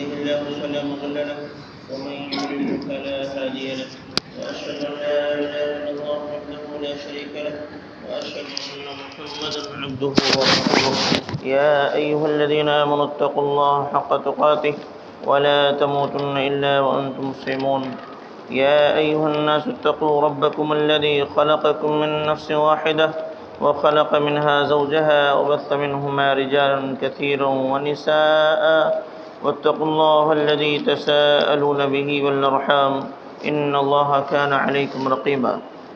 يهده الله فلا مضل له ومن يضلل فلا هادي له وأشهد أن لا إله إلا الله وحده لا شريك له وأشهد أن محمدا عبده ورسوله يا أيها الذين آمنوا اتقوا الله حق تقاته ولا تموتن إلا وأنتم مسلمون يا أيها الناس اتقوا ربكم الذي خلقكم من نفس واحدة وخلق منها زوجها وبث منهما رجالا كثيرا ونساء واتقوا الله الذي تساءلون به والأرحام إن الله كان عليكم رقيبا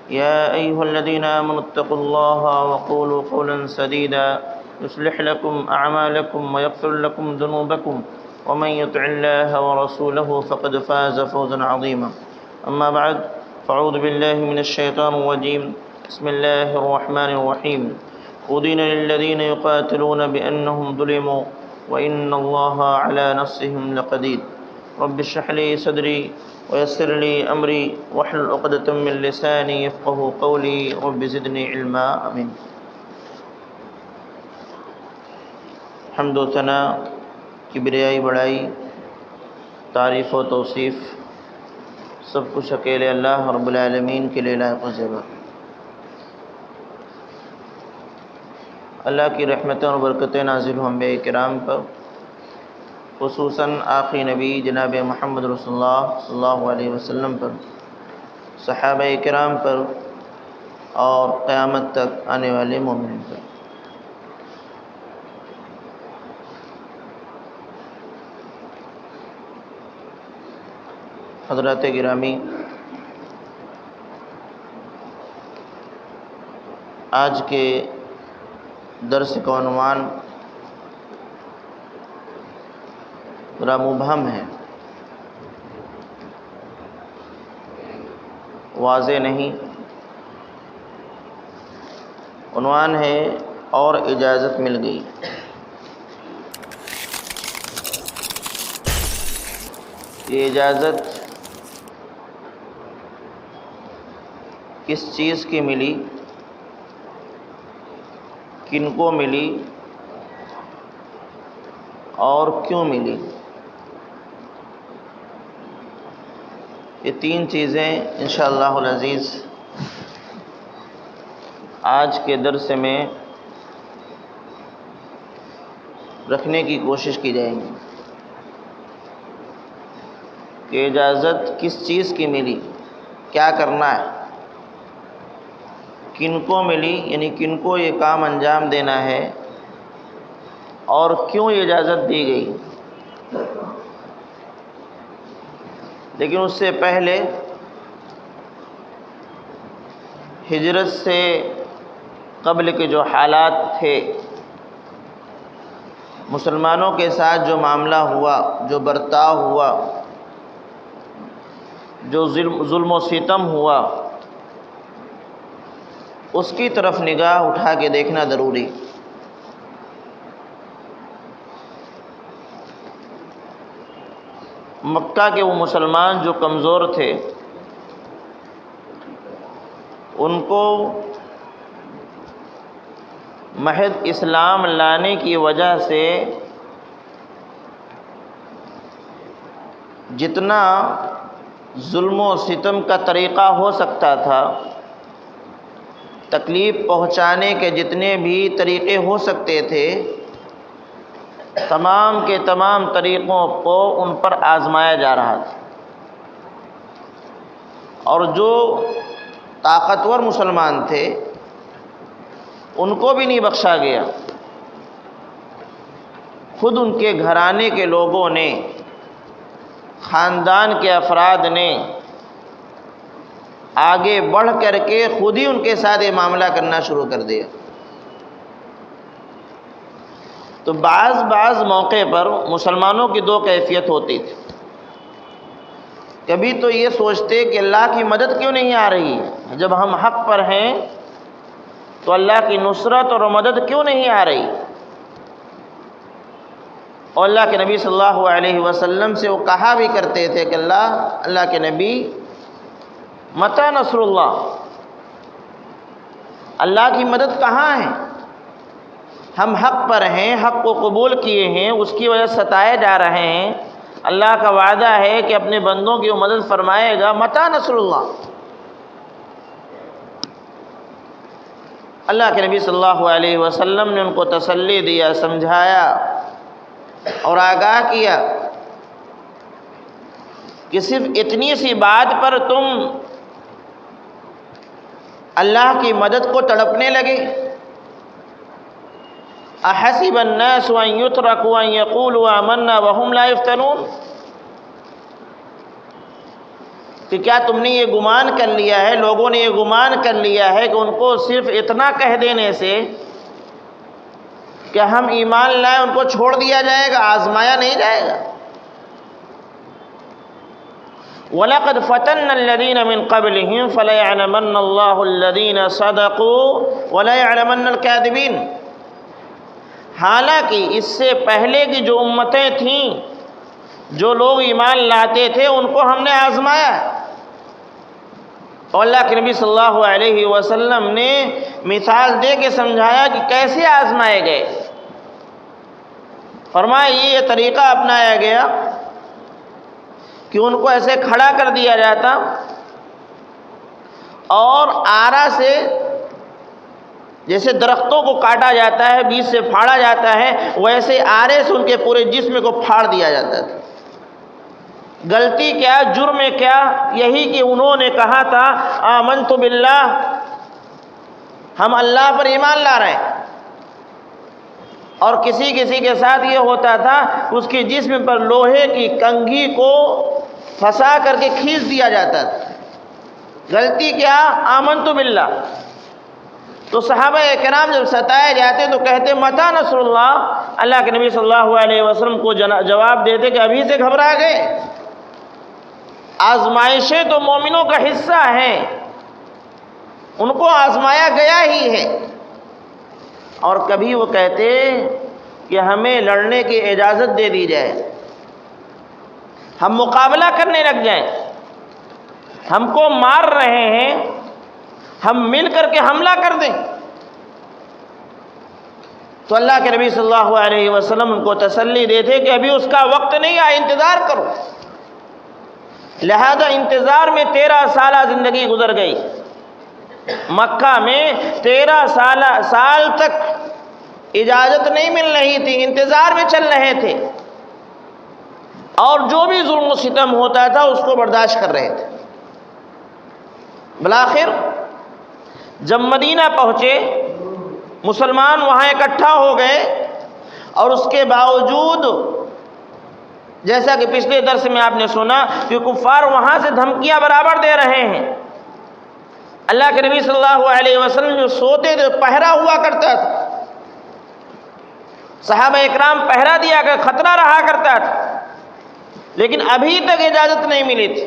يا أيها الذين آمنوا اتقوا الله وقولوا قولا سديدا يصلح لكم أعمالكم ويغفر لكم ذنوبكم ومن يطع الله ورسوله فقد فاز فوزا عظيما أما بعد فأعوذ بالله من الشيطان الرجيم بسم الله الرحمن الرحيم أذن للذين يقاتلون بأنهم ظلموا وإن الله على نصرهم لقدير رب اشرح لي صدري ويسر لي أمري واحلل عقدة من لساني يفقهوا قولي رب زدني علما آمين. حمد و ثنا، کبریائی بڑائی، تعریف و توصیف سب کچھ اکیلے اللہ رب العالمین کے لیے لائق و زیبا۔ اللہ کی رحمتیں اور برکتیں نازل ہوں انبیاء کرام پر، خصوصاً آخری نبی جناب محمد رسول اللہ صلی اللہ علیہ وسلم پر، صحابہ کرام پر اور قیامت تک آنے والے مومنین پر۔ حضرات گرامی، آج کے درس کا عنوان ذرا مبہم ہے، واضح نہیں۔ عنوان ہے اور اجازت مل گئی۔ یہ اجازت کس چیز کی ملی، کن کو ملی اور کیوں ملی؟ یہ تین چیزیں انشاءاللہ العزیز آج کے درس میں رکھنے کی کوشش کی جائے گی کہ اجازت کس چیز کی ملی، کیا کرنا ہے، کن کو ملی یعنی کن کو یہ کام انجام دینا ہے اور کیوں یہ اجازت دی گئی۔ لیکن اس سے پہلے ہجرت سے قبل کے جو حالات تھے، مسلمانوں کے ساتھ جو معاملہ ہوا، جو برتاؤ ہوا، جو ظلم و ستم ہوا، اس کی طرف نگاہ اٹھا کے دیکھنا ضروری۔ مکہ کے وہ مسلمان جو کمزور تھے، ان کو محض اسلام لانے کی وجہ سے جتنا ظلم و ستم کا طریقہ ہو سکتا تھا، تکلیف پہنچانے کے جتنے بھی طریقے ہو سکتے تھے، تمام کے تمام طریقوں کو ان پر آزمایا جا رہا تھا، اور جو طاقتور مسلمان تھے ان کو بھی نہیں بخشا گیا۔ خود ان کے گھرانے کے لوگوں نے، خاندان کے افراد نے آگے بڑھ کر کے خود ہی ان کے ساتھ یہ معاملہ کرنا شروع کر دیا۔ تو بعض موقع پر مسلمانوں کی دو کیفیت ہوتی تھی۔ کبھی تو یہ سوچتے کہ اللہ کی مدد کیوں نہیں آ رہی ہے، جب ہم حق پر ہیں تو اللہ کی نصرت اور مدد کیوں نہیں آ رہی؟ اور اللہ کے نبی صلی اللہ علیہ وسلم سے وہ کہا بھی کرتے تھے کہ اللہ کے نبی، متی نصر اللہ، اللہ کی مدد کہاں ہے؟ ہم حق پر ہیں، حق کو قبول کیے ہیں، اس کی وجہ ستائے جا رہے ہیں، اللہ کا وعدہ ہے کہ اپنے بندوں کی وہ مدد فرمائے گا. متی نصر اللہ. اللہ کے نبی صلی اللہ علیہ وسلم نے ان کو تسلی دیا، سمجھایا اور آگاہ کیا کہ صرف اتنی سی بات پر تم اللہ کی مدد کو تڑپنے لگے. احسب الناس ان يتركوا ان يقولوا آمنا وهم لا يفتنون. کہ کیا تم نے یہ گمان کر لیا ہے، لوگوں نے یہ گمان کر لیا ہے کہ ان کو صرف اتنا کہہ دینے سے کہ ہم ایمان لائیں ان کو چھوڑ دیا جائے گا، آزمایا نہیں جائے گا. وَلَقَدْ فَتَنَّ الَّذِينَ مِن قَبْلِهِمْ فَلَيَعْلَمَنَّ اللَّهُ الَّذِينَ صَدَقُوا وَلَيَعْلَمَنَّ الْكَاذِبِينَ. حالانکہ اس سے پہلے کی جو امتیں تھیں، جو لوگ ایمان لاتے تھے، ان کو ہم نے آزمایا. اور اللہ کے نبی صلی اللہ علیہ وسلم نے مثال دے کے سمجھایا کہ کیسے آزمائے گئے. فرمایا یہ طریقہ اپنایا گیا کہ ان کو ایسے کھڑا کر دیا جاتا اور آرا سے، جیسے درختوں کو کاٹا جاتا ہے، بیچ سے پھاڑا جاتا ہے، ویسے آرے سے ان کے پورے جسم کو پھاڑ دیا جاتا تھا. غلطی کیا، جرم کیا؟ یہی کہ انہوں نے کہا تھا آمنت باللہ، ہم اللہ پر ایمان لا رہے ہیں. اور کسی کسی کے ساتھ یہ ہوتا تھا اس کے جسم پر لوہے کی کنگھی کو پھنسا کر کے کھینچ دیا جاتا تھا. غلطی کیا؟ آمنت باللہ. تو صحابہ کرام جب ستائے جاتے تو کہتے متی نصر اللہ. اللہ کے نبی صلی اللہ علیہ وسلم کو جواب دیتے کہ ابھی سے گھبرا گئے. آزمائشیں تو مومنوں کا حصہ ہیں، ان کو آزمایا گیا ہی ہے. اور کبھی وہ کہتے کہ ہمیں لڑنے کی اجازت دے دی جائے، ہم مقابلہ کرنے لگ جائیں، ہم کو مار رہے ہیں، ہم مل کر کے حملہ کر دیں. تو اللہ کے نبی صلی اللہ علیہ وسلم ان کو تسلی دیتے کہ ابھی اس کا وقت نہیں آیا، انتظار کرو. لہذا انتظار میں 13 سالہ زندگی گزر گئی. مکہ میں 13 سال تک اجازت نہیں مل رہی تھی، انتظار میں چل رہے تھے، اور جو بھی ظلم و ستم ہوتا تھا اس کو برداشت کر رہے تھے. بالآخر جب مدینہ پہنچے، مسلمان وہاں اکٹھا ہو گئے، اور اس کے باوجود جیسا کہ پچھلے درس میں آپ نے سنا کہ کفار وہاں سے دھمکیاں برابر دے رہے ہیں. اللہ کے نبی صلی اللہ علیہ وسلم جو سوتے تھے پہرا ہوا کرتا تھا، صحابہ اکرام پہرا دیا کر خطرہ رہا کرتا تھا، لیکن ابھی تک اجازت نہیں ملی تھی.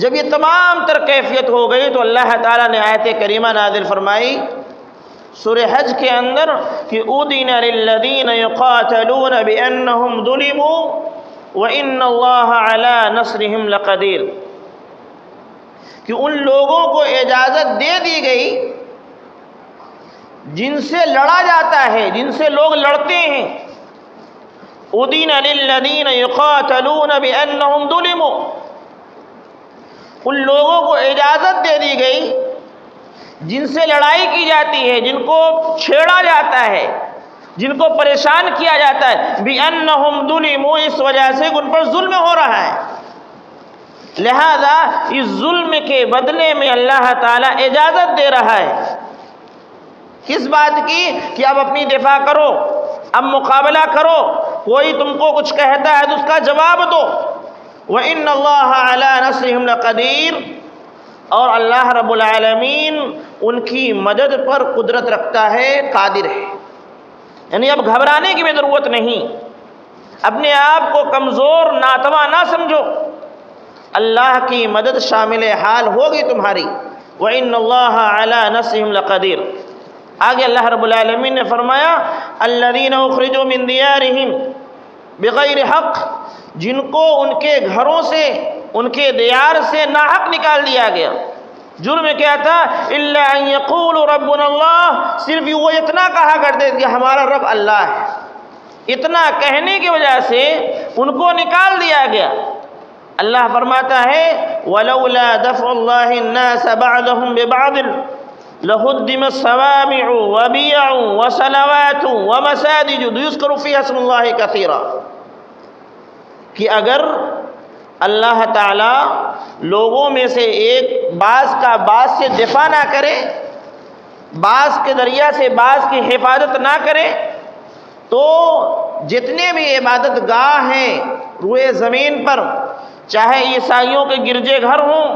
جب یہ تمام تر کیفیت ہو گئی تو اللہ تعالیٰ نے آیت کریمہ نازل فرمائی سورہ حج کے اندر کہ اُذِنَ لِلَّذِينَ يُقَاتَلُونَ بِأَنَّهُمْ ظُلِمُوا وَإِنَّ اللَّهَ عَلَى نَصْرِهِمْ لَقَدِيرٌ. کہ ان لوگوں کو اجازت دے دی گئی جن سے لڑا جاتا ہے، جن سے لوگ لڑتے ہیں. اُذِنَ لِلَّذِينَ يُقَاتَلُونَ بِأَنَّهُمْ ظُلِمُوا، ان لوگوں کو اجازت دے دی گئی جن سے لڑائی کی جاتی ہے، جن کو چھیڑا جاتا ہے، جن کو پریشان کیا جاتا ہے. بِأَنَّهُمْ ظُلِمُوا، اس وجہ سے ان پر ظلم ہو رہا ہے. لہذا اس ظلم کے بدلے میں اللہ تعالیٰ اجازت دے رہا ہے. کس بات کی؟ کہ اب اپنی دفاع کرو، اب مقابلہ کرو، کوئی تم کو کچھ کہتا ہے تو اس کا جواب دو. وَإِنَّ اللَّهَ عَلَى نَصْرِهِمْ لَقَدِيرٌ، اور اللہ رب العالمین ان کی مدد پر قدرت رکھتا ہے، قادر ہے. یعنی اب گھبرانے کی بھی ضرورت نہیں، اپنے آپ کو کمزور ناتواں نہ سمجھو، اللہ کی مدد شامل حال ہوگی تمہاری. وَإِنَّ اللَّهَ عَلَى نَصْرِهِمْ لَقَدِيرٌ. آگے اللہ رب العالمین نے فرمایا الَّذِينَ أُخْرِجُوا مِن دِيَارِهِمْ بِغَيْرِ حَقٍّ، جن کو ان کے گھروں سے، ان کے دیار سے ناحق نکال دیا گیا. جرم کیا تھا؟ إِلَّا أَن يَقُولُوا رَبُّنَا اللَّهُ، صرف وہ اتنا کہا کرتے کہ ہمارا رب اللہ ہے. اتنا کہنے کی وجہ سے ان کو نکال دیا گیا۔ اللہ فرماتا ہے وَلَوْلَا دَفْعُ اللَّهِ النَّاسَ بَعْضَهُمْ بِبَعْضٍ لَهُدِّمَتْ الصَّوَامِعُ وَبِيَعٌ وَصَلَوَاتٌ وَمَسَاجِدُ يُذْكَرُ فِيهَا اسْمُ اللَّهِ كَثِيرًا، کہ اگر اللہ تعالی لوگوں میں سے ایک بعض کا بعض سے دفاع نہ کرے، بعض کے ذریعہ سے بعض کی حفاظت نہ کرے، تو جتنے بھی عبادت گاہ ہیں روئے زمین پر، چاہے عیسائیوں کے گرجے گھر ہوں،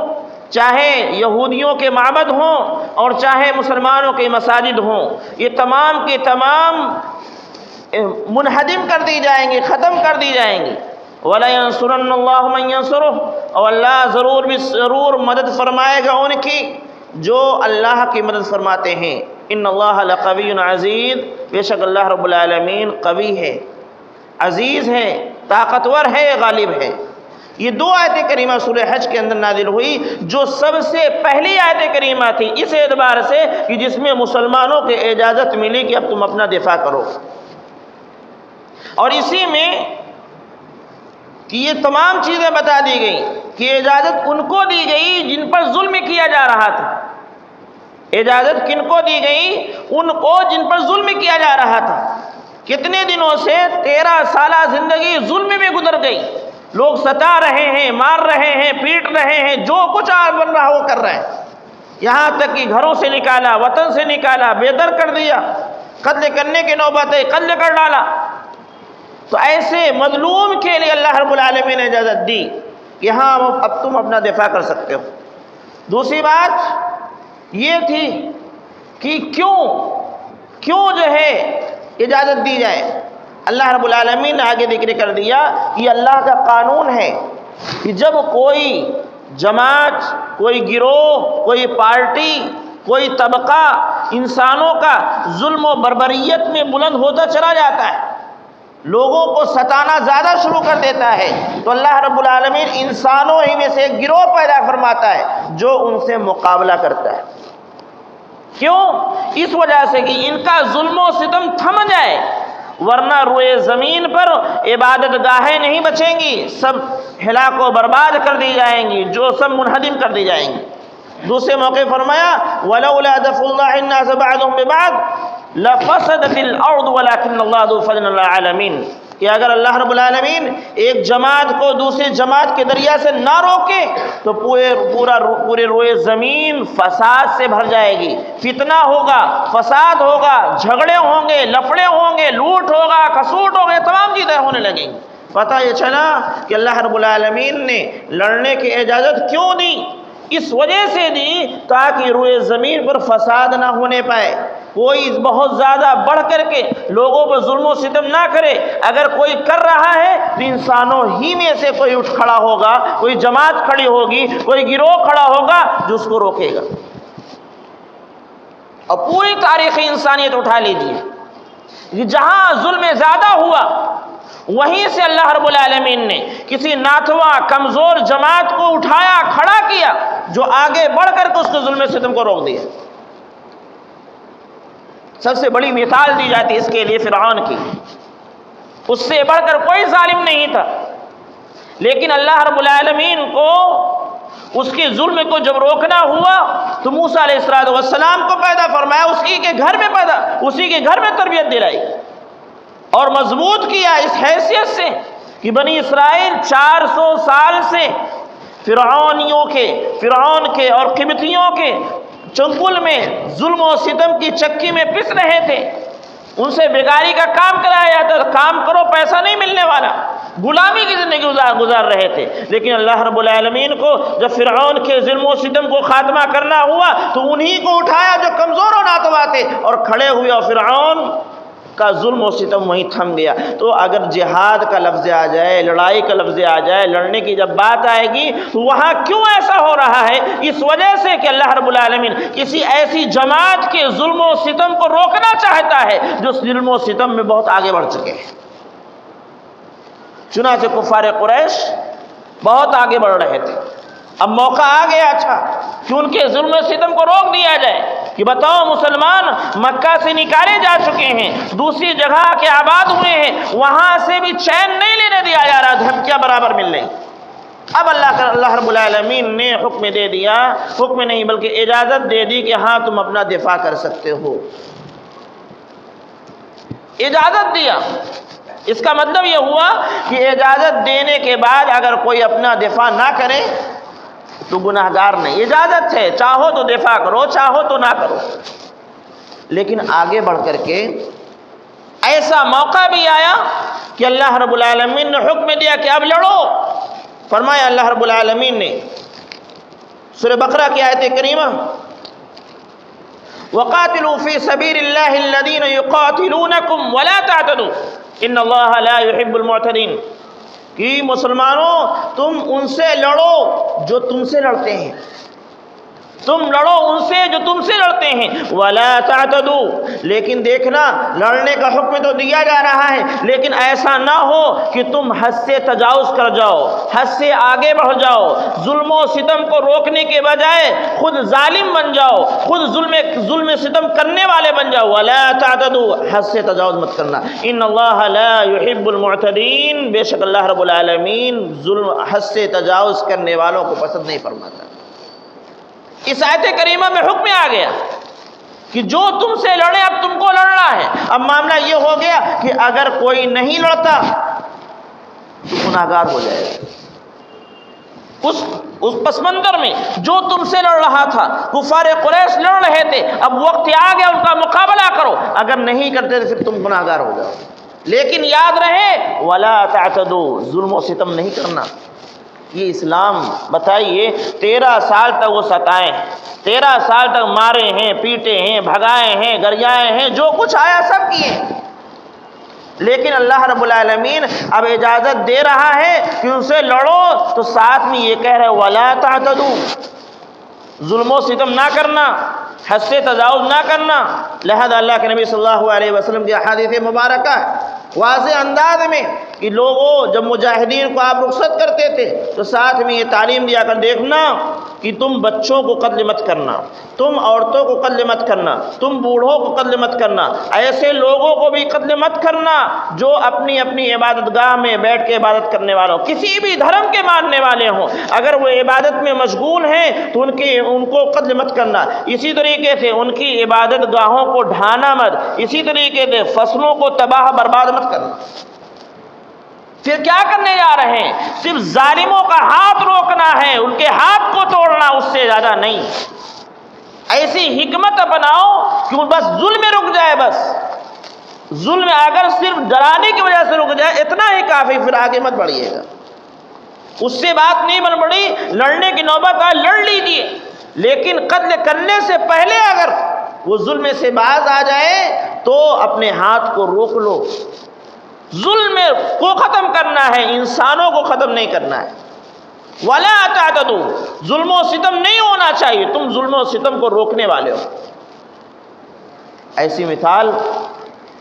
چاہے یہودیوں کے معبد ہوں، اور چاہے مسلمانوں کے مساجد ہوں، یہ تمام کے تمام منہدم کر دی جائیں گی، ختم کر دی جائیں گی۔ وَلَيَنْصُرَنَّ اللَّهُ مَنْ يَنْصُرُهُ، اور اللہ ضرور مدد فرمائے گا ان کی جو اللہ کی مدد فرماتے ہیں۔ ان اللہ لقوی عزیز، بے شک اللہ رب العالمین قوی ہے، عزیز ہے، طاقتور ہے، غالب ہے۔ یہ دو آیت کریمہ سورہ حج کے اندر نازل ہوئی، جو سب سے پہلی آیت کریمہ تھی اس اعتبار سے کہ جس میں مسلمانوں کو اجازت ملی کہ اب تم اپنا دفاع کرو، اور اسی میں کہ یہ تمام چیزیں بتا دی گئیں کہ اجازت ان کو دی گئی جن پر ظلم کیا جا رہا تھا۔ اجازت کن کو دی گئی؟ ان کو جن پر ظلم کیا جا رہا تھا۔ کتنے دنوں سے 13 سالہ زندگی ظلم میں گزر گئی، لوگ ستا رہے ہیں، مار رہے ہیں، پیٹ رہے ہیں، جو کچھ بن رہا وہ کر رہے ہیں، یہاں تک کہ گھروں سے نکالا، وطن سے نکالا، بے در کر دیا، قتل کرنے کے نوبت ہے، قتل کر ڈالا۔ تو ایسے مظلوم کے لیے اللہ رب العالمین نے اجازت دی کہ ہاں اب تم اپنا دفاع کر سکتے ہو۔ دوسری بات یہ تھی کہ کیوں جو ہے اجازت دی جائے، اللہ رب العالمین نے آگے ذکر کر دیا کہ اللہ کا قانون ہے کہ جب کوئی جماعت، کوئی گروہ، کوئی پارٹی، کوئی طبقہ انسانوں کا ظلم و بربریت میں بلند ہوتا چلا جاتا ہے، لوگوں کو ستانا زیادہ شروع کر دیتا ہے، تو اللہ رب العالمین انسانوں ہی میں سے ایک گروہ پیدا فرماتا ہے جو ان سے مقابلہ کرتا ہے۔ کیوں؟ اس وجہ سے کہ ان کا ظلم و ستم تھم جائے، ورنہ روئے زمین پر عبادت گاہیں نہیں بچیں گی، سب ہلاک و برباد کر دی جائیں گی، جو سب منہدم کر دی جائیں گی۔ دوسرے موقع فرمایا وَلَوْلَا دَفْعُ اللَّهِ النَّاسَ بَعْضَهُم بِبَعْضٍ لَفَسَدَتِ الْأَرْضُ وَلَكِنَّ اللَّهَ ذُو فَضْلٍ عَلَى الْعَالَمِينَ، کہ اگر اللہ رب العالمین ایک جماعت کو دوسری جماعت کے ذریعہ سے نہ روکے تو پورے روئے زمین فساد سے بھر جائے گی، فتنہ ہوگا، فساد ہوگا، جھگڑے ہوں گے، لفڑے ہوں گے، لوٹ ہوگا، کسوٹ ہوگا، تمام چیزیں ہونے لگیں گی۔ پتہ یہ چلا کہ اللہ رب العالمین نے لڑنے کی اجازت کیوں دی؟ اس وجہ سے دی تاکہ روئے زمین پر فساد نہ ہونے پائے، کوئی بہت زیادہ بڑھ کر کے لوگوں پر ظلم و ستم نہ کرے۔ اگر کوئی کر رہا ہے تو انسانوں ہی میں سے کوئی اٹھ کھڑا ہوگا، کوئی جماعت کھڑی ہوگی، کوئی گروہ کھڑا ہوگا جو اس کو روکے گا۔ اور پوری تاریخ انسانیت اٹھا لیجیے، جہاں ظلم زیادہ ہوا وہیں سے اللہ رب العالمین نے کسی ناتواں کمزور جماعت کو اٹھایا، کھڑا کیا، جو آگے بڑھ کر کے اس کے ظلم ستم کو روک دیا۔ سب سے بڑی مثال دی جاتی ہے اس کے لیے فرعون کی، اس سے بڑھ کر کوئی ظالم نہیں تھا، لیکن اللہ رب العالمین کو اس کے ظلم کو جب روکنا ہوا تو موسیٰ علیہ السلام کو پیدا فرمایا، اسی کے گھر میں تربیت دلائی اور مضبوط کیا اس حیثیت سے کہ بنی اسرائیل 400 سال سے فرعون کے اور قبطیوں کے چنگل میں ظلم و ستم کی چکی میں پس رہے تھے، ان سے بیگاری کا کام کرایا جاتا تھا، کام کرو پیسہ نہیں ملنے والا، غلامی کی زندگی گزار رہے تھے۔ لیکن اللہ رب العالمین کو جب فرعون کے ظلم و ستم کو خاتمہ کرنا ہوا تو انہی کو اٹھایا جو کمزور و ناتواں تھے اور کھڑے ہوئے، اور فرعون کا ظلم و ستم وہیں تھم گیا۔ تو اگر جہاد کا لفظ آ جائے، لڑائی کا لفظ آ جائے، لڑنے کی جب بات آئے گی تو وہاں کیوں ایسا ہو رہا ہے؟ اس وجہ سے کہ اللہ رب العالمین کسی ایسی جماعت کے ظلم و ستم کو روکنا چاہتا ہے جو ظلم و ستم میں بہت آگے بڑھ چکے ہیں۔ چنانچہ کفار قریش بہت آگے بڑھ رہے تھے، اب موقع آ گیا اچھا کہ ان کے ظلم و ستم کو روک دیا جائے کہ بتاؤ مسلمان مکہ سے نکالے جا چکے ہیں، دوسری جگہ کے آباد ہوئے ہیں، وہاں سے بھی چین نہیں لینے دیا جا رہا، دھمکیاں برابر مل رہی۔ اب اللہ رب العالمین نے حکم دے دیا، حکم نہیں بلکہ اجازت دے دی کہ ہاں تم اپنا دفاع کر سکتے ہو، اجازت دیا۔ اس کا مطلب یہ ہوا کہ اجازت دینے کے بعد اگر کوئی اپنا دفاع نہ کرے تو گناہگار نہیں، اجازت ہے، چاہو تو دفاع کرو، چاہو تو نہ کرو۔ لیکن آگے بڑھ کر کے ایسا موقع بھی آیا کہ اللہ رب العالمین نے حکم دیا کہ اب لڑو۔ فرمایا اللہ رب العالمین نے سورہ بقرہ کی آیت کریمہ، وَقَاتِلُوا فِي سَبِيلِ اللَّهِ الَّذِينَ يُقَاتِلُونَكُمْ وَلَا تَعْتَدُوا إِنَّ اللَّهَ لَا يُحِبُّ الْمُعْتَدِينَ، کہ مسلمانوں تم ان سے لڑو جو تم سے لڑتے ہیں، تم لڑو ان سے جو تم سے لڑتے ہیں، وَلَا تَعْتَدُوا، لیکن دیکھنا لڑنے کا حکم تو دیا جا رہا ہے، لیکن ایسا نہ ہو کہ تم حد سے تجاوز کر جاؤ، حد سے آگے بڑھ جاؤ، ظلم و ستم کو روکنے کے بجائے خود ظالم بن جاؤ، خود ظلم ستم کرنے والے بن جاؤ۔ وَلَا تَعْتَدُوا، حد سے تجاوز مت کرنا۔ إِنَّ اللَّهَ لَا يُحِبُّ الْمُعْتَدِينَ، بے شک اللہ رب العالمین حد سے تجاوز کرنے والوں کو پسند نہیں فرماتا۔ اس آیت کریمہ میں حکم آ گیا کہ جو تم سے لڑے اب تم کو لڑنا ہے۔ اب معاملہ یہ ہو گیا کہ اگر کوئی نہیں لڑتا تو گناہگار ہو جائے گا۔ اس پس منظر میں جو تم سے لڑ رہا تھا، کفار قریش لڑ رہے تھے، اب وقت آ گیا ان کا مقابلہ کرو، اگر نہیں کرتے تو پھر تم گناہگار ہو جاؤ۔ لیکن یاد رہے وَلَا تَعْتَدُوا، ظلم و ستم نہیں کرنا۔ یہ اسلام بتائیے 13 سال تک وہ ستائے، 13 سال تک مارے ہیں، پیٹے ہیں، بھگائے ہیں، گریائے ہیں، جو کچھ آیا سب کیے، لیکن اللہ رب العالمین اب اجازت دے رہا ہے کہ ان سے لڑو، تو ساتھ میں یہ کہہ رہے وَلَا تَعْتَدُوا، ظلم و ستم نہ کرنا، حد سے تجاوز نہ کرنا۔ لہذا اللہ کے نبی صلی اللہ علیہ وسلم کی احادیث مبارکہ واضح انداز میں کہ لوگوں جب مجاہدین کو آپ رخصت کرتے تھے تو ساتھ میں یہ تعلیم دیا کر دیکھنا کہ تم بچوں کو قتل مت کرنا، تم عورتوں کو قتل مت کرنا، تم بوڑھوں کو قتل مت کرنا، ایسے لوگوں کو بھی قتل مت کرنا جو اپنی اپنی عبادت گاہ میں بیٹھ کے عبادت کرنے والوں، کسی بھی دھرم کے ماننے والے ہوں، اگر وہ عبادت میں مشغول ہیں تو ان کو قتل مت کرنا۔ اسی طریقے سے ان کی عبادت گاہوں کو ڈھانا مت، اسی طریقے سے فصلوں کو تباہ برباد مت کرنا۔ پھر کیا کرنے جا رہے ہیں؟ صرف ظالموں کا ہاتھ روکنا ہے، ان کے ہاتھ کو توڑنا، اس سے زیادہ نہیں۔ ایسی حکمت اپناؤ کہ بس ظلم رک جائے، بس ظلم اگر صرف ڈرانے کی وجہ سے رک جائے اتنا ہی کافی، پھر آگے مت بڑھیے گا۔ اس سے بات نہیں بن پڑی، لڑنے کی نوبت آ لڑ لیجیے، لیکن قتل کرنے سے پہلے اگر وہ ظلم سے باز آ جائے تو اپنے ہاتھ کو روک لو۔ ظلم کو ختم کرنا ہے، انسانوں کو ختم نہیں کرنا ہے۔ وَلَا تَعْتَدُوا، ظلم و ستم نہیں ہونا چاہیے، تم ظلم و ستم کو روکنے والے ہو۔ ایسی مثال،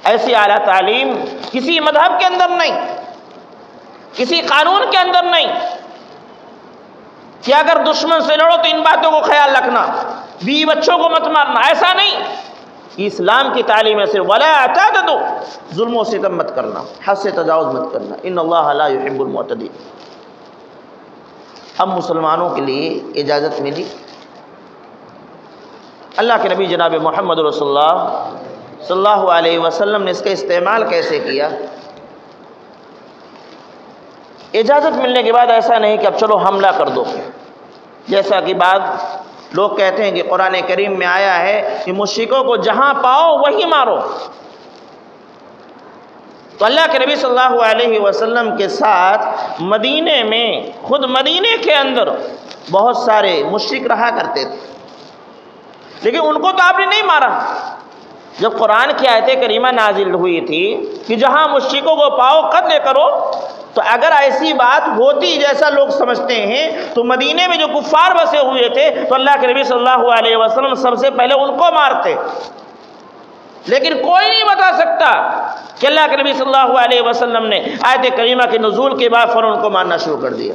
ایسی اعلیٰ تعلیم کسی مذہب کے اندر نہیں، کسی قانون کے اندر نہیں کہ اگر دشمن سے لڑو تو ان باتوں کو خیال رکھنا، بیوی بچوں کو مت مارنا، ایسا نہیں۔ اسلام کی تعلیم ہے صرف وَلَا تَعْتَدُوا، ظلم و ستم مت کرنا، حد سے تجاوز مت کرنا، إِنَّ اللَّهَ لَا يُحِبُّ الْمُعْتَدِينَ۔ اب مسلمانوں کے لیے اجازت ملی، اللہ کے نبی جناب محمد رسول اللہ صلی اللہ علیہ وسلم نے اس کا استعمال کیسے کیا؟ اجازت ملنے کے بعد ایسا نہیں کہ اب چلو حملہ کر دو، جیسا کہ بعد لوگ کہتے ہیں کہ قرآن کریم میں آیا ہے کہ مشرکوں کو جہاں پاؤ وہی مارو۔ تو اللہ کے نبی صلی اللہ علیہ وسلم کے ساتھ مدینے میں، خود مدینے کے اندر بہت سارے مشرک رہا کرتے تھے، لیکن ان کو تو آپ نے نہیں مارا۔ جب قرآن کی آیت کریمہ نازل ہوئی تھی کہ جہاں مشرکوں کو پاؤ قتل کرو، تو اگر ایسی بات ہوتی جیسا لوگ سمجھتے ہیں تو مدینے میں جو کفار بسے ہوئے تھے تو اللہ کے نبی صلی اللہ علیہ وسلم سب سے پہلے ان کو مارتے، لیکن کوئی نہیں بتا سکتا کہ اللہ کے نبی صلی اللہ علیہ وسلم نے آیت کریمہ کے نزول کے بعد فوراً ان کو مارنا شروع کر دیا۔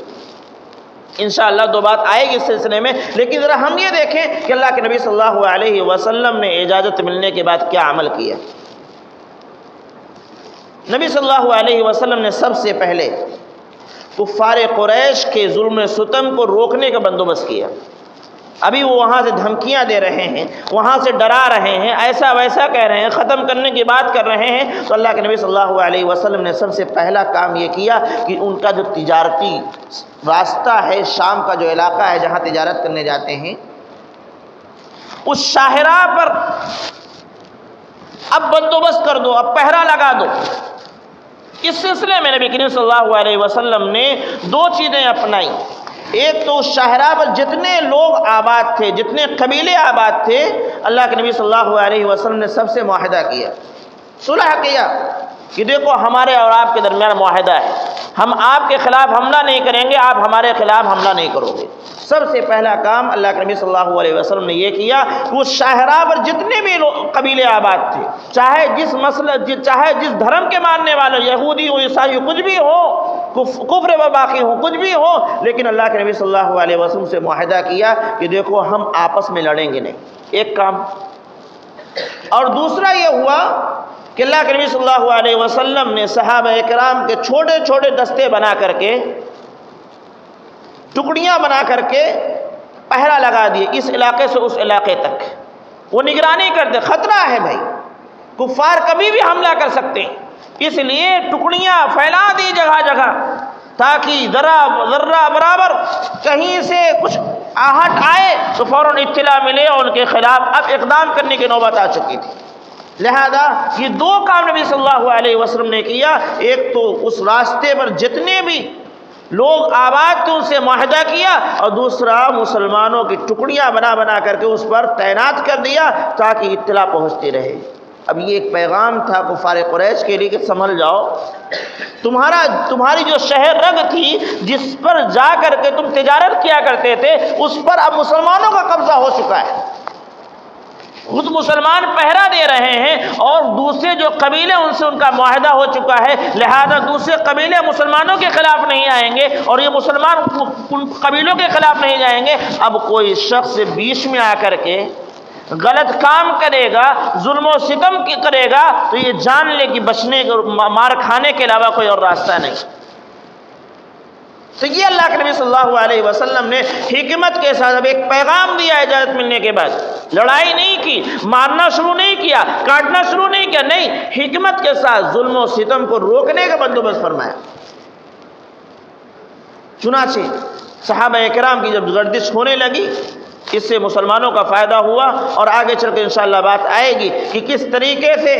انشاءاللہ دو بات آئے گی اس سلسلے میں، لیکن ذرا ہم یہ دیکھیں کہ اللہ کے نبی صلی اللہ علیہ وسلم نے اجازت ملنے کے بعد کیا عمل کیا۔ نبی صلی اللہ علیہ وسلم نے سب سے پہلے کفار قریش کے ظلم ستم کو روکنے کا بندوبست کیا۔ ابھی وہ وہاں سے دھمکیاں دے رہے ہیں، وہاں سے ڈرا رہے ہیں، ایسا ویسا کہہ رہے ہیں، ختم کرنے کی بات کر رہے ہیں، تو اللہ کے نبی صلی اللہ علیہ وسلم نے سب سے پہلا کام یہ کیا کہ ان کا جو تجارتی راستہ ہے، شام کا جو علاقہ ہے جہاں تجارت کرنے جاتے ہیں، اس شاہراہ پر اب بندوبست کر دو، اب پہرا لگا دو۔ اس سلسلے میں نبی کریم صلی اللہ علیہ وسلم نے دو چیزیں اپنائی۔ ایک تو اس شاہراہ پر جتنے لوگ آباد تھے، جتنے قبیلے آباد تھے، اللہ کے نبی صلی اللہ علیہ وسلم نے سب سے معاہدہ کیا، صلح کیا کہ دیکھو ہمارے اور آپ کے درمیان معاہدہ ہے، ہم آپ کے خلاف حملہ نہیں کریں گے، آپ ہمارے خلاف حملہ نہیں کرو گے۔ سب سے پہلا کام اللہ کے نبی صلی اللہ علیہ وسلم نے یہ کیا کہ اس شاہراہ پر جتنے بھی قبیلے آباد تھے، چاہے جس دھرم کے ماننے والے، یہودی ہو، عیسائی ہو، کچھ بھی ہو، کفر و باقی ہو، کچھ بھی ہو، لیکن اللہ کے نبی صلی اللہ علیہ وسلم سے معاہدہ کیا کہ دیکھو ہم آپس میں لڑیں گے نہیں، ایک کام۔ اور دوسرا یہ ہوا کہ اللہ کے نبی صلی اللہ علیہ وسلم نے صحابہ کرام کے چھوٹے چھوٹے دستے بنا کر کے، ٹکڑیاں بنا کر کے پہرا لگا دیے، اس علاقے سے اس علاقے تک، وہ نگرانی کرتے، خطرہ ہے بھائی، کفار کبھی بھی حملہ کر سکتے ہیں، اس لیے ٹکڑیاں پھیلا دی جگہ جگہ تاکہ ذرہ برابر کہیں سے کچھ آہٹ آئے تو فوراً اطلاع ملے اور ان کے خلاف اب اقدام کرنے کی نوبت آ چکی تھی۔ لہذا یہ دو کام نبی صلی اللہ علیہ وسلم نے کیا، ایک تو اس راستے پر جتنے بھی لوگ آباد تھے ان سے معاہدہ کیا، اور دوسرا مسلمانوں کی ٹکڑیاں بنا بنا کر کے اس پر تعینات کر دیا تاکہ اطلاع پہنچتی رہے۔ اب یہ ایک پیغام تھا کفار قریش کے لیے کہ سنبھل جاؤ، تمہاری جو شہر رگ تھی جس پر جا کر کے تم تجارت کیا کرتے تھے، اس پر اب مسلمانوں کا قبضہ ہو چکا ہے، خود مسلمان پہرا دے رہے ہیں، اور دوسرے جو قبیلے ان سے ان کا معاہدہ ہو چکا ہے، لہذا دوسرے قبیلے مسلمانوں کے خلاف نہیں آئیں گے اور یہ مسلمان ان قبیلوں کے خلاف نہیں جائیں گے۔ اب کوئی شخص بیچ میں آ کر کے غلط کام کرے گا، ظلم و ستم کرے گا، تو یہ جان لے کہ بچنے مار کھانے کے علاوہ کوئی اور راستہ نہیں۔ تو یہ اللہ کے نبی صلی اللہ علیہ وسلم نے حکمت کے ساتھ اب ایک پیغام دیا اجازت ملنے کے بعد، لڑائی نہیں کی، مارنا شروع نہیں کیا، کاٹنا شروع نہیں کیا، نہیں، حکمت کے ساتھ ظلم و ستم کو روکنے کا بندوبست فرمایا۔ چنانچہ صحابہ کرام کی جب گردش ہونے لگی، اس سے مسلمانوں کا فائدہ ہوا، اور آگے چل کے انشاءاللہ بات آئے گی کہ کس طریقے سے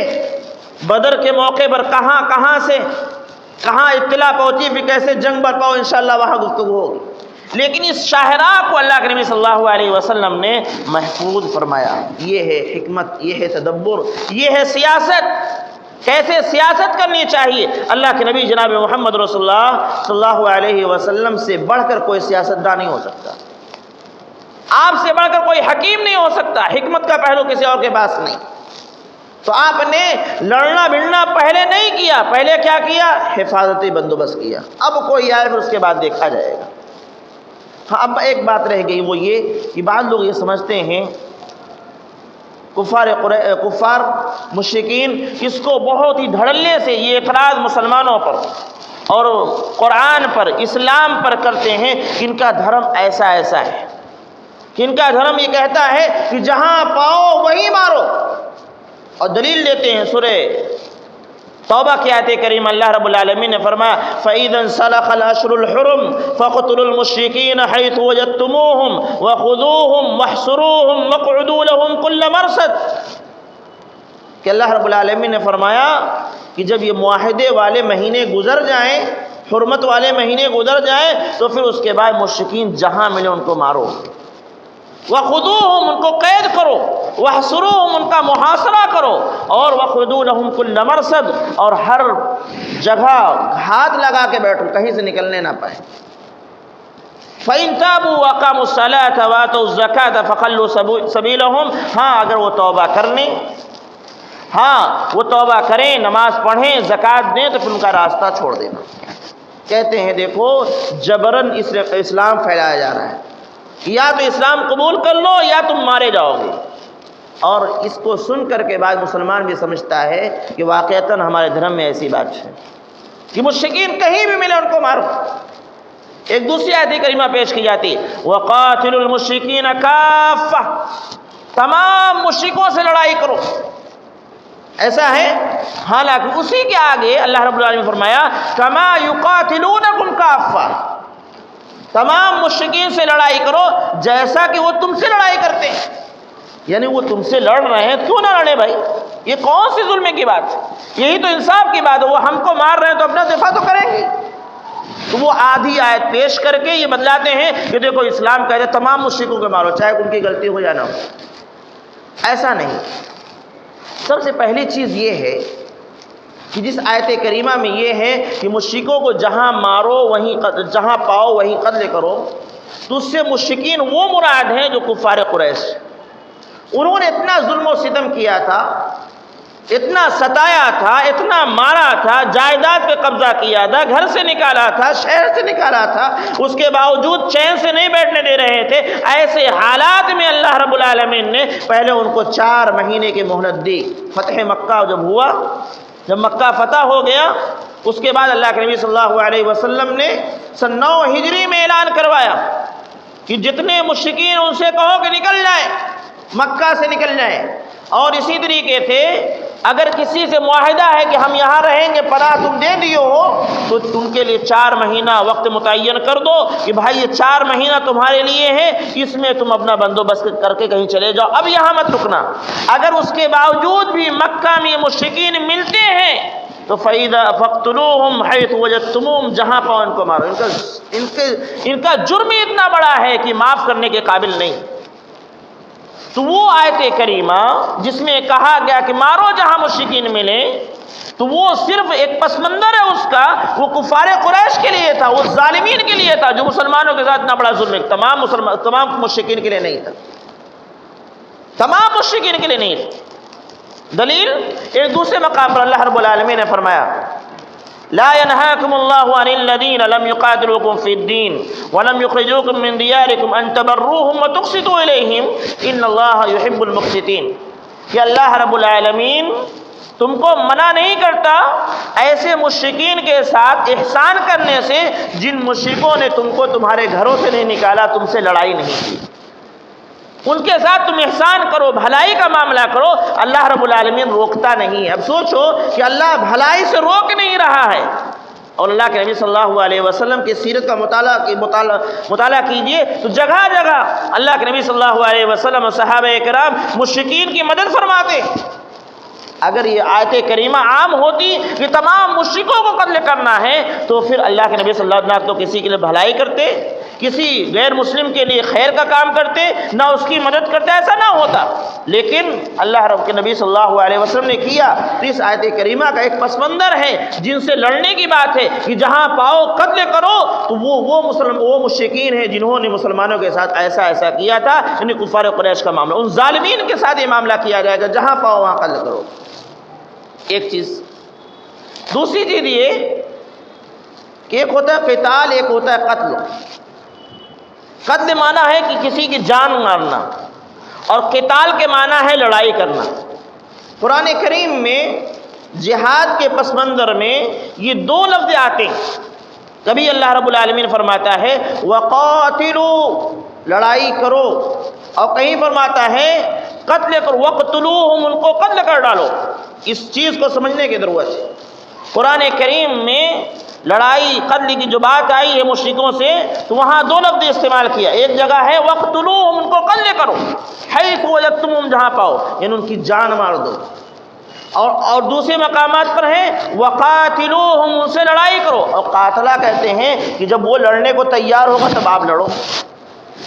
بدر کے موقع پر کہاں اطلاع پہنچی، پھر کیسے جنگ برپا ہو، انشاءاللہ وہاں گفتگو ہوگی۔ لیکن اس شاہراہ کو اللہ کے نبی صلی اللہ علیہ وسلم نے محفوظ فرمایا۔ یہ ہے حکمت، یہ ہے تدبر، یہ ہے سیاست، کیسے سیاست کرنی چاہیے۔ اللہ کے نبی جناب محمد رسول اللہ صلی اللہ علیہ وسلم سے بڑھ کر کوئی سیاستدان نہیں ہو سکتا، آپ سے بڑھ کر کوئی حکیم نہیں ہو سکتا، حکمت کا پہلو کسی اور کے پاس نہیں۔ تو آپ نے لڑنا بھڑنا پہلے نہیں کیا، پہلے کیا کیا؟ حفاظتی بندوبست کیا۔ اب کوئی آئے پھر اس کے بعد دیکھا جائے گا۔ ہاں، اب ایک بات رہ گئی، وہ یہ کہ بعض لوگ یہ سمجھتے ہیں کفار مشرکین اس کو بہت ہی دھڑلے سے یہ اعتراض مسلمانوں پر اور قرآن پر، اسلام پر کرتے ہیں کہ ان کا دھرم ایسا ایسا ہے، کہ ان کا دھرم یہ کہتا ہے کہ جہاں پاؤ وہیں مارو، اور دلیل دیتے ہیں سورہ توبہ کی آیت کریم، اللہ رب العالمین نے فرمایا فَإِذَا انْسَلَخَ الْأَشْهُرُ الْحُرُمُ فَاقْتُلُوا الْمُشْرِكِينَ حَيْثُ وَجَدتُّمُوهُمْ وَخُذُوهُمْ وَاحْصُرُوهُمْ وَاقْعُدُوا لَهُمْ كُلَّ مَرْصَدٍ، کہ اللہ رب العالمین نے فرمایا کہ جب یہ معاہدے والے مہینے گزر جائیں، حرمت والے مہینے گزر جائیں، تو پھر اس کے بعد مشرکین جہاں ملے ان کو مارو، وَخُذُوهُمْ ان کو قید کرو، وَاحْصُرُوهُمْ ان کا محاصرہ کرو، اور وَخُذُوا لَهُمْ كُلَّ مَرْصَدٍ اور ہر جگہ ہاتھ لگا کے بیٹھو، کہیں سے نکلنے نہ پائے۔ فَإِن تَابُوا وَأَقَامُوا الصَّلَاةَ وَآتَوُا الزَّكَاةَ فَخَلُّوا سَبِيلَهُمْ، ہاں اگر وہ توبہ کریں، نماز پڑھیں، زکوٰۃ دیں، تو پھر ان کا راستہ چھوڑ دینا۔ کہتے ہیں دیکھو جبراً اسلام پھیلایا جا رہا ہے، یا تو اسلام قبول کر لو یا تم مارے جاؤ گے۔ اور اس کو سن کر کے بعد مسلمان بھی سمجھتا ہے کہ واقعتاً ہمارے دھرم میں ایسی بات ہے، کہ مشرکین کہیں بھی ملے ان کو مارو۔ ایک دوسری آیت کریمہ پیش کی جاتی ہے وَقَاتِلُوا الْمُشْرِكِينَ كَافَّةً، تمام مشرکوں سے لڑائی کرو۔ ایسا ہے، حالانکہ اسی کے آگے اللہ رب العالمین نے فرمایا كَمَا يُقَاتِلُونَكُمْ كَافَّةً، تمام مشرکین سے لڑائی کرو جیسا کہ وہ تم سے لڑائی کرتے ہیں۔ یعنی وہ تم سے لڑ رہے ہیں، کیوں نہ لڑے بھائی؟ یہ کون سی ظلم کی بات ہے؟ یہی تو انصاف کی بات ہے۔ وہ ہم کو مار رہے ہیں تو اپنا دفاع تو کریں گے۔ تو وہ آدھی آیت پیش کر کے یہ بدلاتے ہیں کہ دیکھو اسلام کہتے ہیں تمام مشرکوں کو مارو چاہے ان کی غلطی ہو یا نہ ہو۔ ایسا نہیں۔ سب سے پہلی چیز یہ ہے کہ جس آیت کریمہ میں یہ ہے کہ مشرکوں کو جہاں مارو وہیں جہاں پاؤ وہیں قتل کرو، تو اس سے مشرکین وہ مراد ہیں جو کفار قریش۔ انہوں نے اتنا ظلم و ستم کیا تھا، اتنا ستایا تھا، اتنا مارا تھا، جائیداد پہ قبضہ کیا تھا، گھر سے نکالا تھا، شہر سے نکالا تھا، اس کے باوجود چین سے نہیں بیٹھنے دے رہے تھے۔ ایسے حالات میں اللہ رب العالمین نے پہلے ان کو 4 مہینے کی مہلت دی۔ فتح مکہ جب ہوا، جب مکہ فتح ہو گیا، اس کے بعد اللہ کے نبی صلی اللہ علیہ وسلم نے سن 9 ہجری میں اعلان کروایا کہ جتنے مشرکین ان سے کہو کہ نکل جائیں، مکہ سے نکل جائیں۔ اور اسی طریقے سے اگر کسی سے معاہدہ ہے کہ ہم یہاں رہیں گے، پناہ تم دے دیو ہو، تو ان کے لیے 4 مہینہ وقت متعین کر دو کہ بھائی یہ 4 مہینہ تمہارے لیے ہے، اس میں تم اپنا بندوبست کر کے کہیں چلے جاؤ، اب یہاں مت رکنا۔ اگر اس کے باوجود بھی مکہ میں مشرکین ملتے ہیں تو فَإِذَا فَاقْتُلُوهُمْ حَيْثُ وَجَدتُّمُوهُمْ، جہاں پاؤ ان کو مارو۔ ان کا جرم اتنا بڑا ہے کہ معاف کرنے کے قابل نہیں۔ تو وہ آیت کریمہ جس میں کہا گیا کہ مارو جہاں مشرکین ملے، تو وہ صرف ایک پس منظر ہے اس کا، وہ کفار قریش کے لیے تھا، وہ ظالمین کے لیے تھا جو مسلمانوں کے ساتھ اتنا بڑا ظلم ہے۔ تمام مشرکین کے لیے نہیں تھا، تمام مشرکین کے لیے نہیں تھا۔ دلیل ایک دوسرے مقام پر اللہ رب العالمین نے فرمایا لا ينهاكم الله عن الذين لم يقاتلوكم في الدين ولم يخرجوكم من دياركم ان تبروهم وتقسطوا اليهم ان الله يحب المقسطين، کہ اللہ رب العالمین تم کو منع نہیں کرتا ایسے مشرکین کے ساتھ احسان کرنے سے جن مشرکوں نے تم کو تمہارے گھروں سے نہیں نکالا، تم سے لڑائی نہیں کی، ان کے ساتھ تم احسان کرو، بھلائی کا معاملہ کرو۔ اللہ رب العالمین روکتا نہیں ہے۔ اب سوچو کہ اللہ بھلائی سے روک نہیں رہا ہے، اور اللہ کے نبی صلی اللہ علیہ وسلم کی سیرت کا مطالعہ کیجئے تو جگہ جگہ اللہ کے نبی صلی اللہ علیہ وسلم اور صحابہ کرام مشرکین کی مدد فرماتے۔ اگر یہ آیت کریمہ عام ہوتی کہ تمام مشرکوں کو قتل کرنا ہے تو پھر اللہ کے نبی صلی اللہ علیہ وسلم تو کسی کے لیے بھلائی کرتے، کسی غیر مسلم کے لیے خیر کا کام کرتے، نہ اس کی مدد کرتے، ایسا نہ ہوتا۔ لیکن اللہ رب کے نبی صلی اللہ علیہ وسلم نے کیا۔ تو اس آیت کریمہ کا ایک پس منظر ہے جن سے لڑنے کی بات ہے کہ جہاں پاؤ قتل کرو، تو وہ مشرکین ہیں جنہوں نے مسلمانوں کے ساتھ ایسا کیا تھا، یعنی کفار قریش کا معاملہ، ان ظالمین کے ساتھ یہ معاملہ کیا جائے گا، جہاں پاؤ وہاں قتل کرو۔ ایک چیز۔ دوسری چیز یہ کہ ایک ہوتا ہے قتال، ایک ہوتا ہے قتل۔ قتل معنی ہے کہ کسی کی جان مارنا، اور قتال کے معنی ہے لڑائی کرنا۔ قرآن کریم میں جہاد کے پس منظر میں یہ 2 لفظ آتے ہیں۔ کبھی اللہ رب العالمین فرماتا ہے وَقَاتِلُوا، لڑائی کرو، اور کہیں فرماتا ہے قتل کرو، وَقْتُلُوهُمْ، ان کو قتل کر ڈالو۔ اس چیز کو سمجھنے کی ضرورت ہے۔ قرآن کریم میں لڑائی قتل کی جو بات آئی ہے مشرکوں سے، تو وہاں 2 لفظ استعمال کیا۔ ایک جگہ ہے وَقْتُلُوهُمْ، ان کو قتل کرو، حَيْثُ وَجَدتُّمُوهُمْ، جہاں پاؤ، یعنی ان کی جان مار دو۔ اور دوسرے مقامات پر ہے وَقَاتِلُوهُمْ، ان سے لڑائی کرو۔ اور قاتلہ کہتے ہیں کہ جب وہ لڑنے کو تیار ہوگا تب آپ لڑو۔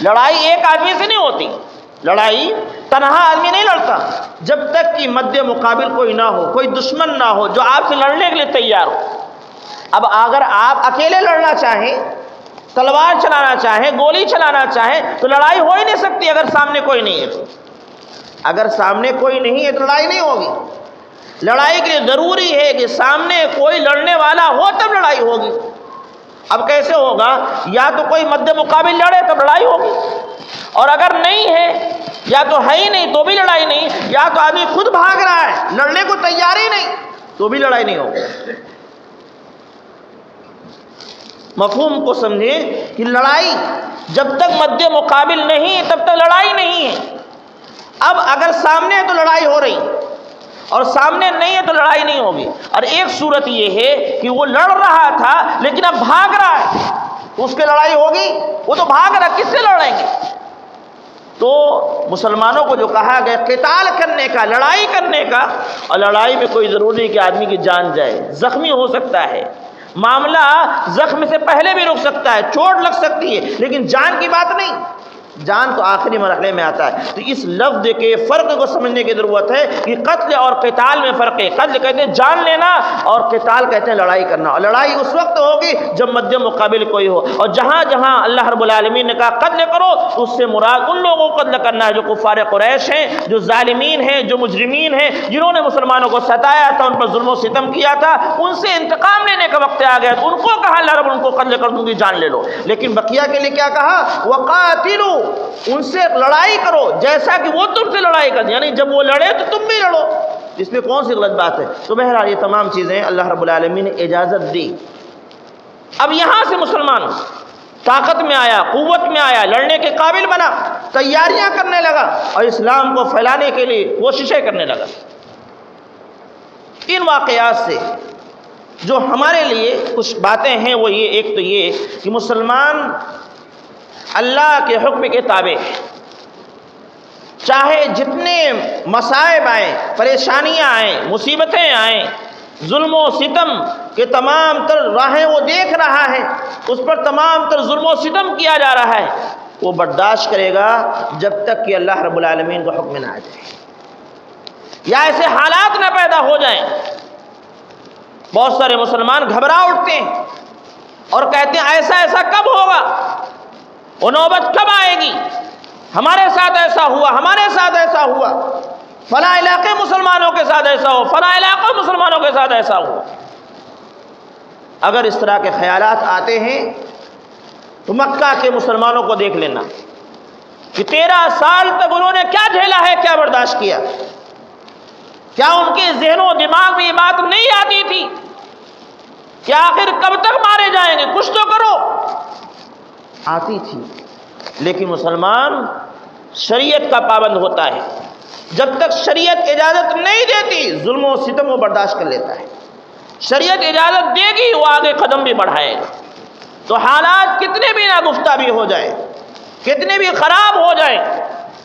لڑائی ایک آدمی سے نہیں ہوتی، لڑائی تنہا آدمی نہیں لڑتا جب تک کہ مد مقابل کوئی نہ ہو، کوئی دشمن نہ ہو جو آپ سے لڑنے کے لیے تیار ہو۔ اب اگر آپ اکیلے لڑنا چاہیں، تلوار چلانا چاہیں، گولی چلانا چاہیں، تو لڑائی ہو ہی نہیں سکتی اگر سامنے کوئی نہیں ہے۔ اگر سامنے کوئی نہیں ہے تو لڑائی نہیں ہوگی۔ لڑائی کے لیے ضروری ہے کہ سامنے کوئی لڑنے والا ہو تب لڑائی ہوگی۔ اب کیسے ہوگا؟ یا تو کوئی مد مقابل لڑے تب لڑائی ہوگی، اور اگر نہیں ہے، یا تو ہے ہی نہیں تو بھی لڑائی نہیں، یا تو آدمی خود بھاگ رہا ہے، لڑنے کو تیار ہی نہیں، تو بھی لڑائی نہیں ہوگی۔ مفہوم کو سمجھیں کہ لڑائی جب تک مد مقابل نہیں تب تک لڑائی نہیں ہے. اب اگر سامنے ہے تو لڑائی ہو رہی اور سامنے نہیں ہے تو لڑائی نہیں ہوگی. اور ایک صورت یہ ہے کہ وہ لڑ رہا تھا لیکن اب بھاگ رہا ہے تو اس کی لڑائی ہوگی. وہ تو بھاگ رہا, کس سے لڑیں گے؟ تو مسلمانوں کو جو کہا گیا قتال کرنے کا, لڑائی کرنے کا, اور لڑائی میں کوئی ضروری نہیں کہ آدمی کی جان جائے, زخمی ہو سکتا ہے, معاملہ زخم سے پہلے بھی رک سکتا ہے, چوٹ لگ سکتی ہے, لیکن جان کی بات نہیں. جان تو آخری مرحلے میں آتا ہے. تو اس لفظ کے فرق کو سمجھنے کی ضرورت ہے کہ قتل اور قتال میں فرق ہے. قتل کہتے ہیں جان لینا اور قتال کہتے ہیں لڑائی کرنا. اور لڑائی اس وقت ہوگی جب مد مقابل کوئی ہو. اور جہاں جہاں اللہ رب العالمین نے کہا قتل کرو تو اس سے مراد ان لوگوں کو قتل کرنا ہے جو کفار قریش ہیں, جو ظالمین ہیں, جو مجرمین ہیں, جنہوں نے مسلمانوں کو ستایا تھا, ان پر ظلم و ستم کیا تھا. ان سے انتقام لینے کا وقت آ گیا تو ان کو کہا اللہ رب ان کو قتل کر دوں گی, جان لے لو. لیکن بقیہ کے لیے کیا کہا؟ وقاتلوا, ان سے لڑائی کرو جیسا کہ وہ تم سے لڑائی کریں, یعنی جب وہ لڑے تو تم بھی لڑو. اس میں کون سی غلط بات ہے؟ تو بہرحال یہ تمام چیزیں اللہ رب العالمین نے اجازت دی. اب یہاں سے مسلمان طاقت میں آیا, قوت میں آیا, لڑنے کے قابل بنا, تیاریاں کرنے لگا اور اسلام کو پھیلانے کے لیے کوششیں کرنے لگا. ان واقعات سے جو ہمارے لیے کچھ باتیں ہیں وہ یہ, ایک تو یہ کہ مسلمان اللہ کے حکم کے تابع ہے. چاہے جتنے مصائب آئیں, پریشانیاں آئیں, مصیبتیں آئیں, ظلم و ستم کے تمام تر راہیں وہ دیکھ رہا ہے, اس پر تمام تر ظلم و ستم کیا جا رہا ہے, وہ برداشت کرے گا جب تک کہ اللہ رب العالمین کا حکم نہ آ جائے یا ایسے حالات نہ پیدا ہو جائیں. بہت سارے مسلمان گھبرا اٹھتے ہیں اور کہتے ہیں ایسا ایسا کب ہوگا, وہ نوبت کب آئے گی, ہمارے ساتھ ایسا ہوا, ہمارے ساتھ ایسا ہوا, فلاں علاقے مسلمانوں کے ساتھ ایسا ہو, فلاں علاقے مسلمانوں کے ساتھ ایسا ہوا. اگر اس طرح کے خیالات آتے ہیں تو مکہ کے مسلمانوں کو دیکھ لینا کہ 13 سال تک انہوں نے کیا جھیلا ہے, کیا برداشت کیا. کیا ان کے ذہن و دماغ میں یہ بات نہیں آتی تھی کہ آخر کب تک مارے جائیں گے, کچھ تو کرو؟ آتی تھی. لیکن مسلمان شریعت کا پابند ہوتا ہے. جب تک شریعت اجازت نہیں دیتی ظلم و ستم وہ برداشت کر لیتا ہے. شریعت اجازت دے گی وہ آگے قدم بھی بڑھائے گا. تو حالات کتنے بھی ناگفتہ بھی ہو جائیں, کتنے بھی خراب ہو جائیں,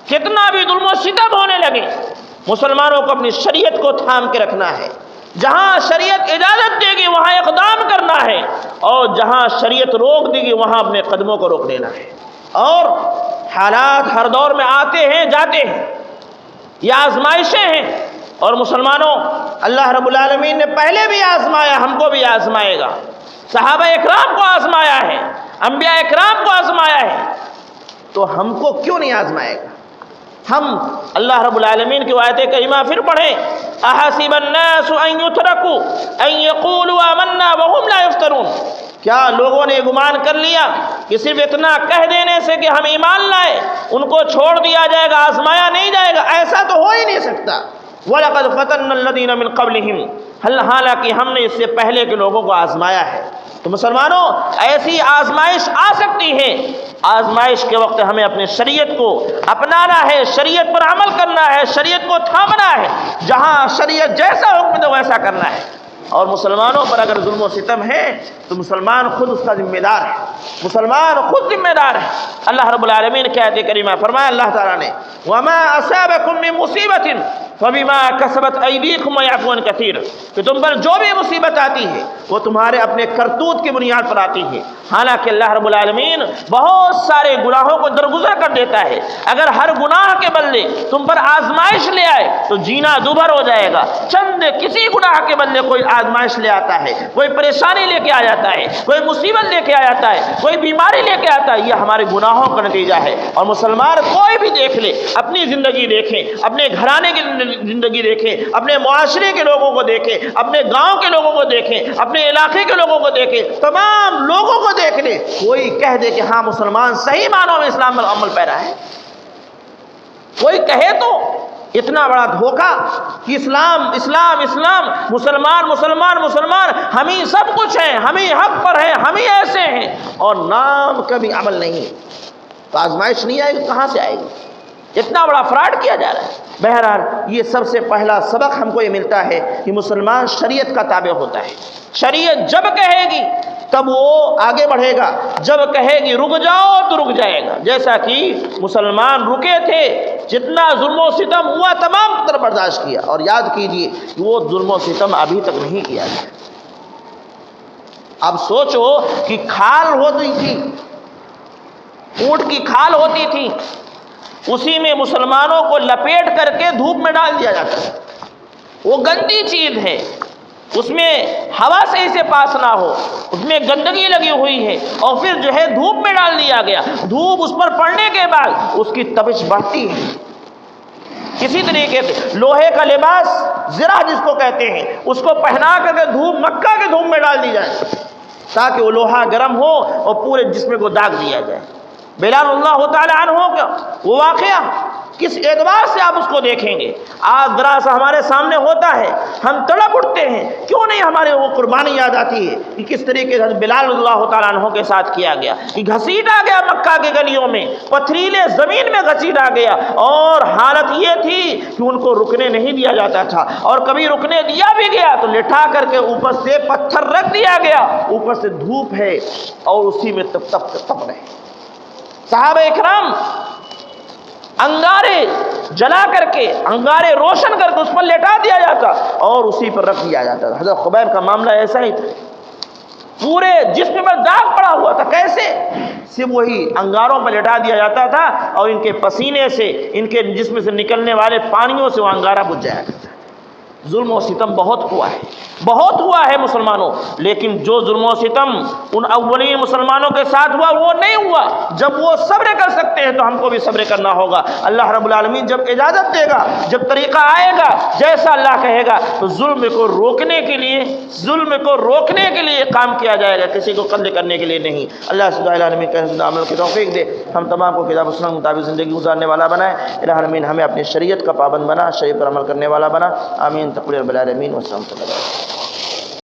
کتنا بھی ظلم و ستم ہونے لگے, مسلمانوں کو اپنی شریعت کو تھام کے رکھنا ہے. جہاں شریعت اجازت دے گی وہاں اقدام کرنا ہے, اور جہاں شریعت روک دے گی وہاں اپنے قدموں کو روک دینا ہے. اور حالات ہر دور میں آتے ہیں جاتے ہیں, یہ آزمائشیں ہیں, اور مسلمانوں اللہ رب العالمین نے پہلے بھی آزمایا, ہم کو بھی آزمائے گا. صحابہ اکرام کو آزمایا ہے, انبیاء اکرام کو آزمایا ہے, تو ہم کو کیوں نہیں آزمائے گا؟ ہم اللہ رب العالمین کی آیت کریمہ پھر پڑھیں, احسب الناس ان یترکوا ان یقولوا آمنا وهم لا یفترون. کیا لوگوں نے گمان کر لیا کہ صرف اتنا کہہ دینے سے کہ ہم ایمان لائے ان کو چھوڑ دیا جائے گا, آزمایا نہیں جائے گا؟ ایسا تو ہو ہی نہیں سکتا. وَلَقَدْ فَتَنَّا الَّذِينَ مِنْ قَبْلِهِمْ, حالانکہ ہم نے اس سے پہلے کے لوگوں کو آزمایا ہے. تو مسلمانوں ایسی آزمائش آ سکتی ہے, آزمائش کے وقت ہمیں اپنے شریعت کو اپنانا ہے, شریعت پر عمل کرنا ہے, شریعت کو تھامنا ہے, جہاں شریعت جیسا حکم دے ویسا کرنا ہے. اور مسلمانوں پر اگر ظلم و ستم ہے تو مسلمان خود اس کا ذمہ دار ہے, مسلمان خود ذمہ دار ہے. اللہ رب العالمین کی آیت کریمہ فرمایا اللہ تعالیٰ نے وَمَا أَصَابَكُم مِّن مُّصِيبَةٍ فَبِمَا كَسَبَتْ أَيْدِيكُمْ وَيَعْفُو عَن كَثِيرٍ, کہ تم پر جو بھی مصیبت آتی ہے وہ تمہارے اپنے کرتوت کی بنیاد پر آتی ہے. حالانکہ اللہ رب العالمین بہت سارے گناہوں کو درگزر کر دیتا ہے. اگر ہر گناہ کے بدلے تم پر آزمائش لے آئے تو جینا دوبھر ہو جائے گا. چند کسی گناہ کے بدلے کوئی آزمائش لے آتا ہے, کوئی پریشانی لے کے آ جاتا ہے, کوئی مصیبت لے کے آ جاتا ہے, کوئی بیماری لے کے آتا ہے, یہ ہمارے گناہوں کا نتیجہ ہے. اور مسلمان کوئی بھی دیکھ لے, اپنی زندگی دیکھیں, اپنے گھرانے کی زندگی دیکھیں, اپنے معاشرے کے لوگوں کو دیکھیں, اپنے گاؤں کے لوگوں کو دیکھیں, اپنے علاقے کے لوگوں کو دیکھیں, تمام لوگوں کو دیکھ لیں, کوئی کہہ دے کہ ہاں مسلمان صحیح معنوں میں اسلام پر عمل پیرا ہے. کوئی کہے تو اتنا بڑا دھوکہ کہ اسلام اسلام اسلام، مسلمان مسلمان مسلمان، ہم ہی سب کچھ ہیں، ہم ہی حق پر ہیں، ہم ہی ایسے ہیں، اور نام کبھی عمل نہیں، تو آزمائش نہیں آئے گی، کہاں سے آئے گی؟ اتنا بڑا فراڈ کیا جا رہا ہے۔ بہرحال یہ سب سے پہلا سبق ہم کو یہ ملتا ہے کہ مسلمان شریعت کا تابع ہوتا ہے۔ شریعت جب کہے گی تب وہ آگے بڑھے گا، جب کہے گی رک جاؤ تو رک جائے گا، جیسا کہ مسلمان رکے تھے، جتنا ظلم و ستم ہوا تمام قدر برداشت کیا، اور یاد کیجئے کہ وہ ظلم و ستم ابھی تک نہیں کیا گیا۔ اب سوچو کہ کھال ہوتی تھی، اونٹ کی کھال ہوتی تھی، اسی میں مسلمانوں کو لپیٹ کر کے دھوپ میں ڈال دیا جاتا ہے، وہ گندی چیز ہے، اس میں ہوا صحیح سے پاس نہ ہو، اس میں گندگی لگی ہوئی ہے، اور پھر جو ہے دھوپ میں ڈال دیا گیا، دھوپ اس پر پڑنے کے بعد اس کی تپش بڑھتی ہے۔ کسی طریقے سے لوہے کا لباس زرہ جس کو کہتے ہیں، اس کو پہنا کر کے دھوپ مکہ کے دھوپ میں ڈال دی جائے تاکہ وہ لوہا گرم ہو اور پورے جسم کو داغ دیا جائے۔ بلال اللہ تعالی عنہ کا وہ واقعہ کس اعتبار سے آپ اس کو دیکھیں گے، آج ذرا سا ہمارے سامنے ہوتا ہے، ہم تڑپ اٹھتے ہیں، کیوں نہیں ہمارے وہ قربانی یاد آتی ہے کہ کس طریقے سے بلال اللہ تعالیٰ عنہ کے ساتھ کیا گیا، کہ گھسیٹا گیا مکہ کے گلیوں میں، پتھریلے زمین میں گھسیٹا گیا، اور حالت یہ تھی کہ ان کو رکنے نہیں دیا جاتا تھا، اور کبھی رکنے دیا بھی گیا تو لٹھا کر کے اوپر سے پتھر رکھ دیا گیا، اوپر سے دھوپ ہے اور اسی میں تپ رہے۔ صحابہ اکرام انگارے جلا کر کے، انگارے روشن کر کے اس پر لٹا دیا جاتا اور اسی پر رکھ دیا جاتا تھا۔ حضرت خبیب کا معاملہ ایسا ہی تھا، پورے جسم پر داغ پڑا ہوا تھا، کیسے؟ صرف وہی انگاروں پر لٹا دیا جاتا تھا اور ان کے پسینے سے، ان کے جسم سے نکلنے والے پانیوں سے وہ انگارہ بجھ جایا کرتا۔ ظلم و ستم بہت ہوا ہے، بہت ہوا ہے مسلمانوں، لیکن جو ظلم و ستم ان اولین مسلمانوں کے ساتھ ہوا وہ نہیں ہوا۔ جب وہ صبر کر سکتے ہیں تو ہم کو بھی صبر کرنا ہوگا۔ اللہ رب العالمین جب اجازت دے گا، جب طریقہ آئے گا جیسا اللہ کہے گا، تو ظلم کو روکنے کے لیے کام کیا جائے گا، کسی کو قتل کرنے کے لیے نہیں۔ اللہ سبحانہ العالمین کا عمل کی توفیق دے، ہم تمام کو کتاب و سنت کے مطابق زندگی گزارنے والا بنائے۔ الہ العالمین ہمیں اپنی شریعت کا پابند بنا، شریعت پر عمل کرنے والا بنا۔ آمین تقبل رب العالمین۔ والسلام علیکم۔